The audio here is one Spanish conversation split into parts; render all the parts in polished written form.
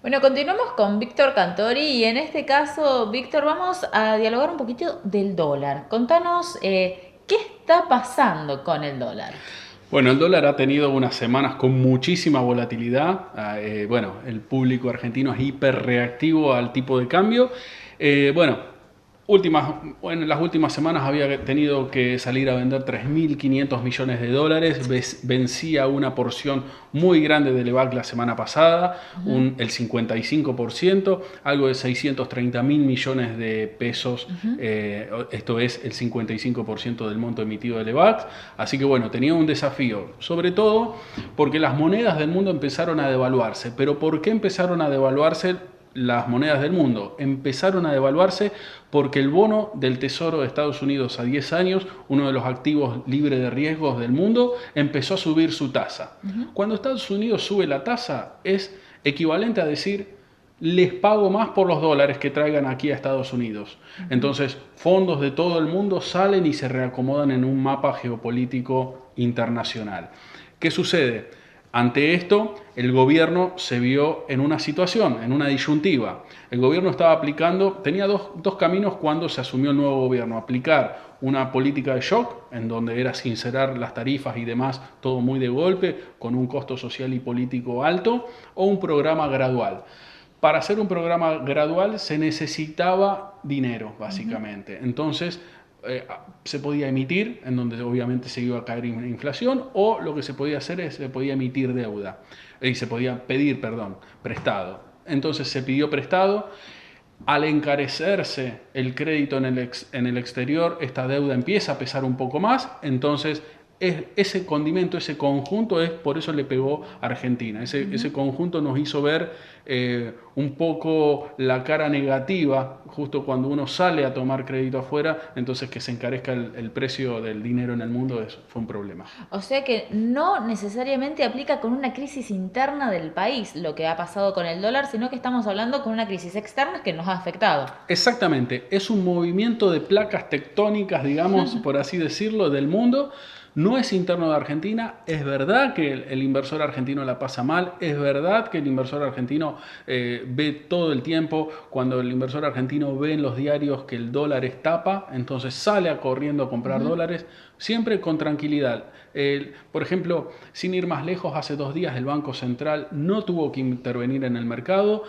Bueno, continuamos con Víctor Cantori y en este caso, Víctor, vamos a dialogar un poquito del dólar. Contanos qué está pasando con el dólar. Bueno, el dólar ha tenido unas semanas con muchísima volatilidad. Bueno, el público argentino es hiper reactivo al tipo de cambio. Bueno, en las últimas semanas había tenido que salir a vender 3.500 millones de dólares. Vencía una porción muy grande del EVAC la semana pasada, el 55%, algo de 630 mil millones de pesos. Esto es el 55% del monto emitido del EVAC. Así que bueno, tenía un desafío, sobre todo porque las monedas del mundo empezaron a devaluarse. ¿Pero por qué empezaron a devaluarse las monedas del mundo? Empezaron a devaluarse porque el bono del Tesoro de Estados Unidos a 10 años, uno de los activos libres de riesgos del mundo, empezó a subir su tasa. Cuando Estados Unidos sube la tasa es equivalente a decir: les pago más por los dólares que traigan aquí a Estados Unidos. Entonces, fondos de todo el mundo salen y se reacomodan en un mapa geopolítico internacional. ¿Qué sucede? Ante esto, el gobierno se vio en una situación, en una disyuntiva. El gobierno estaba tenía dos caminos cuando se asumió el nuevo gobierno: aplicar una política de shock, en donde era sincerar las tarifas y demás, todo muy de golpe, con un costo social y político alto, o un programa gradual. Para hacer un programa gradual se necesitaba dinero, básicamente. Entonces, se podía emitir, en donde obviamente se iba a caer inflación, o lo que se podía hacer es se podía emitir deuda, y se podía pedir, perdón, prestado. Entonces se pidió prestado. Al encarecerse el crédito en el exterior, esta deuda empieza a pesar un poco más. Entonces ese condimento, ese conjunto, es por eso le pegó a Argentina. Ese conjunto nos hizo ver un poco la cara negativa justo cuando uno sale a tomar crédito afuera. Entonces, que se encarezca el precio del dinero en el mundo, eso fue un problema. O sea que no necesariamente aplica con una crisis interna del país lo que ha pasado con el dólar, sino que estamos hablando con una crisis externa que nos ha afectado. Exactamente, es un movimiento de placas tectónicas, digamos, por así decirlo, del mundo. No es interno de Argentina. Es verdad que el inversor argentino la pasa mal. Es verdad que el inversor argentino ve todo el tiempo, cuando el inversor argentino ve en los diarios que el dólar es tapa, entonces sale corriendo a comprar dólares, siempre con tranquilidad. Por ejemplo, sin ir más lejos, hace 2 días el Banco Central no tuvo que intervenir en el mercado.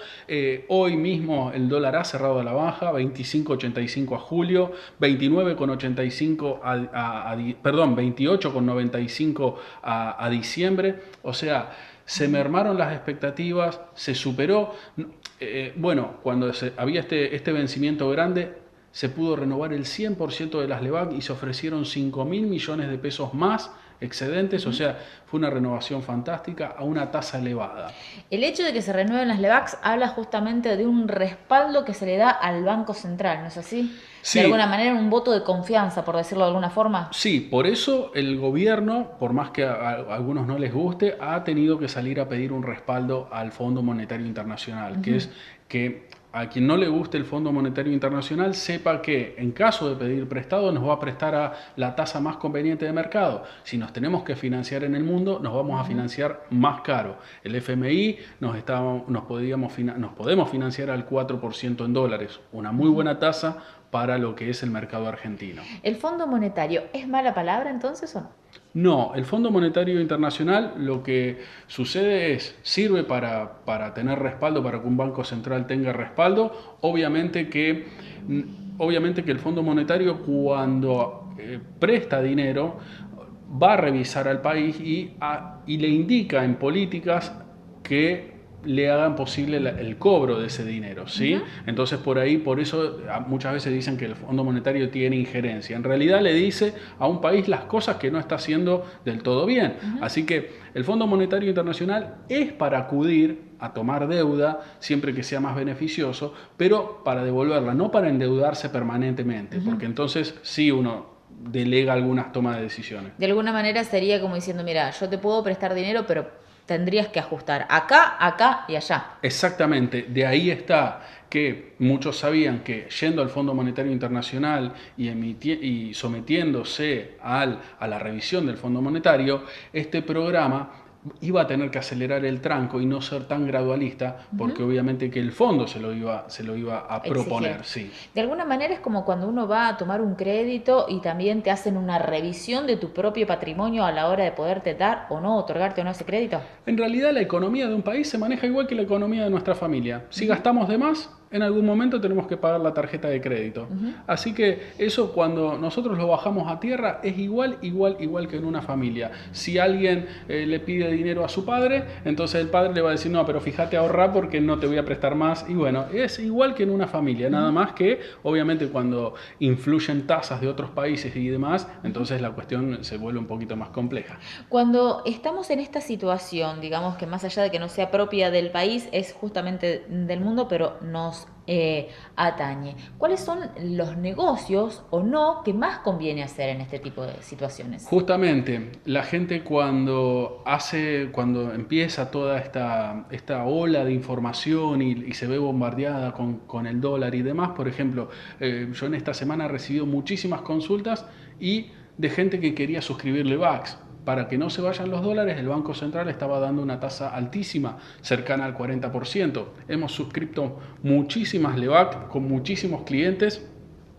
Hoy mismo el dólar ha cerrado a la baja, 25,85 a julio, 29,85 perdón, 28,95 a diciembre. O sea, se mermaron las expectativas, se superó. Bueno, cuando había este vencimiento grande, se pudo renovar el 100% de las LEVAC y se ofrecieron 5.000 millones de pesos más excedentes. O sea, fue una renovación fantástica a una tasa elevada. El hecho de que se renueven las LEVACs habla justamente de un respaldo que se le da al Banco Central, ¿no es así? De alguna Sí, manera, un voto de confianza, por decirlo de alguna forma. sí, por eso el gobierno, por más que a algunos no les guste, ha tenido que salir a pedir un respaldo al Fondo Monetario Internacional, que es que a quien no le guste el Fondo Monetario Internacional sepa que en caso de pedir prestado nos va a prestar a la tasa más conveniente de mercado. Si nos tenemos que financiar en el mundo, nos vamos a financiar más caro. El FMI nos podemos financiar al 4% en dólares, una muy buena tasa para lo que es el mercado argentino. ¿El Fondo Monetario es mala palabra entonces o no? No, el Fondo Monetario Internacional lo que sucede es, sirve para tener respaldo, para que un banco central tenga respaldo. Obviamente que el Fondo Monetario, cuando presta dinero, va a revisar al país y le indica en políticas que le hagan posible el cobro de ese dinero, ¿sí? Entonces por eso muchas veces dicen que el Fondo Monetario tiene injerencia. En realidad le dice a un país las cosas que no está haciendo del todo bien. Así que el Fondo Monetario Internacional es para acudir a tomar deuda siempre que sea más beneficioso, pero para devolverla, no para endeudarse permanentemente, porque entonces sí uno delega algunas tomas de decisiones. De alguna manera sería como diciendo, mira, yo te puedo prestar dinero, pero tendrías que ajustar acá, acá y allá. Exactamente, de ahí está que muchos sabían que yendo al Fondo Monetario Internacional y sometiéndose a la revisión del Fondo Monetario, este programa iba a tener que acelerar el tranco y no ser tan gradualista, porque obviamente que el fondo se lo iba a proponer. Sí. De alguna manera es como cuando uno va a tomar un crédito y también te hacen una revisión de tu propio patrimonio a la hora de poderte dar o no, otorgarte o no ese crédito. En realidad la economía de un país se maneja igual que la economía de nuestra familia. Si gastamos de más, en algún momento tenemos que pagar la tarjeta de crédito. Así que eso, cuando nosotros lo bajamos a tierra, es igual que en una familia. Si alguien le pide dinero a su padre, entonces el padre le va a decir, no, pero fíjate, ahorrar porque no te voy a prestar más. Y bueno, es igual que en una familia, nada más que obviamente cuando influyen tasas de otros países y demás, entonces la cuestión se vuelve un poquito más compleja. Cuando estamos en esta situación, digamos que más allá de que no sea propia del país, es justamente del mundo, pero nos atañe. ¿Cuáles son los negocios o no que más conviene hacer en este tipo de situaciones? Justamente, la gente cuando empieza toda esta ola de información y se ve bombardeada con el dólar y demás, por ejemplo, yo en esta semana he recibido muchísimas consultas y de gente que quería suscribirle VAX. Para que no se vayan los dólares, el Banco Central estaba dando una tasa altísima, cercana al 40%. Hemos suscrito muchísimas LEVAC con muchísimos clientes.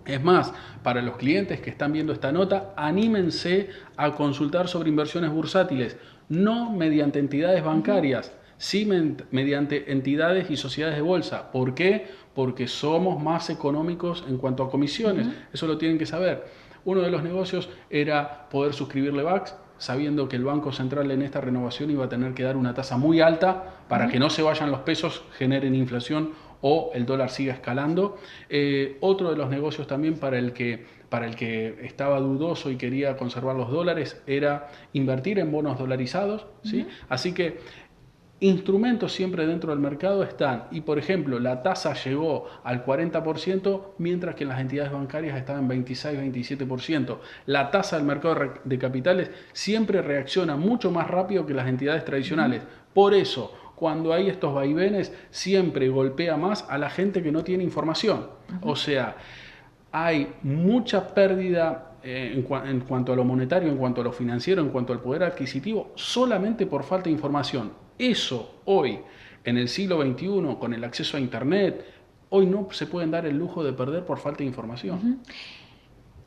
Es más, para los clientes que están viendo esta nota, anímense a consultar sobre inversiones bursátiles, no mediante entidades bancarias, sí mediante entidades y sociedades de bolsa. ¿Por qué? Porque somos más económicos en cuanto a comisiones. Eso lo tienen que saber. Uno de los negocios era poder suscribirle VAX, sabiendo que el Banco Central en esta renovación iba a tener que dar una tasa muy alta para que no se vayan los pesos, generen inflación o el dólar siga escalando. Otro de los negocios también para el que estaba dudoso y quería conservar los dólares era invertir en bonos dolarizados, ¿sí? Así que instrumentos siempre dentro del mercado están, y por ejemplo la tasa llegó al 40%, mientras que en las entidades bancarias estaban en 26-27%. La tasa del mercado de capitales siempre reacciona mucho más rápido que las entidades tradicionales. Por eso, cuando hay estos vaivenes, siempre golpea más a la gente que no tiene información. O sea, hay mucha pérdida en cuanto a lo monetario, en cuanto a lo financiero, en cuanto al poder adquisitivo, solamente por falta de información. Eso hoy, en el siglo XXI, con el acceso a Internet, hoy no se pueden dar el lujo de perder por falta de información.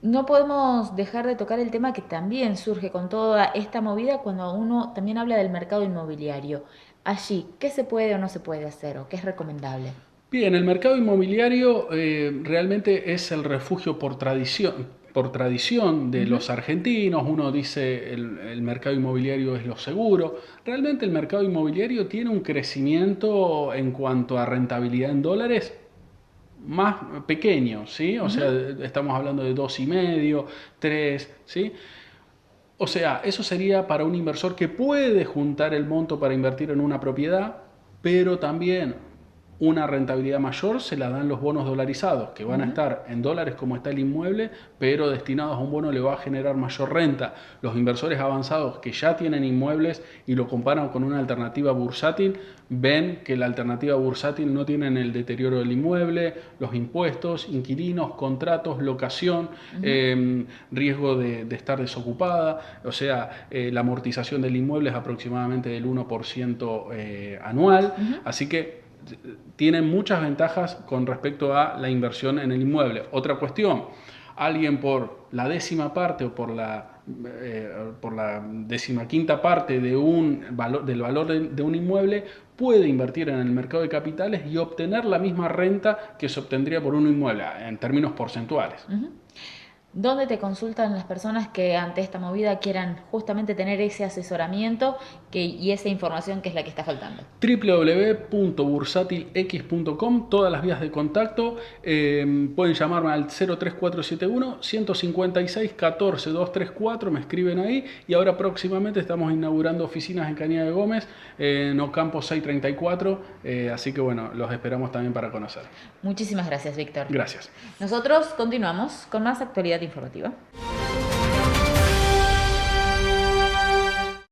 No podemos dejar de tocar el tema que también surge con toda esta movida cuando uno también habla del mercado inmobiliario. Allí, ¿qué se puede o no se puede hacer o qué es recomendable? Bien, el mercado inmobiliario realmente es el refugio por tradición de los argentinos. Uno dice el mercado inmobiliario es lo seguro. Realmente el mercado inmobiliario tiene un crecimiento en cuanto a rentabilidad en dólares más pequeño, ¿sí? O sea, estamos hablando de 2,5, 3, ¿sí? O sea, eso sería para un inversor que puede juntar el monto para invertir en una propiedad, pero también una rentabilidad mayor se la dan los bonos dolarizados, que van a estar en dólares como está el inmueble, pero destinados a un bono le va a generar mayor renta. Los inversores avanzados que ya tienen inmuebles y lo comparan con una alternativa bursátil, ven que la alternativa bursátil no tiene el deterioro del inmueble, los impuestos, inquilinos, contratos, locación, riesgo de estar desocupada, o sea, la amortización del inmueble es aproximadamente del 1% anual, así que tienen muchas ventajas con respecto a la inversión en el inmueble. Otra cuestión, alguien por la 10ª parte o por la 15ª parte del valor de un inmueble puede invertir en el mercado de capitales y obtener la misma renta que se obtendría por un inmueble en términos porcentuales. ¿Dónde te consultan las personas que ante esta movida quieran justamente tener ese asesoramiento y esa información que es la que está faltando? www.bursatilx.com, todas las vías de contacto. Pueden llamarme al 03471 156 14 234, me escriben ahí. Y ahora próximamente estamos inaugurando oficinas en Cañada de Gómez, en Ocampo 634, así que bueno, los esperamos también para conocer. Muchísimas gracias, Víctor. Gracias. Nosotros continuamos con más actualidad informativa.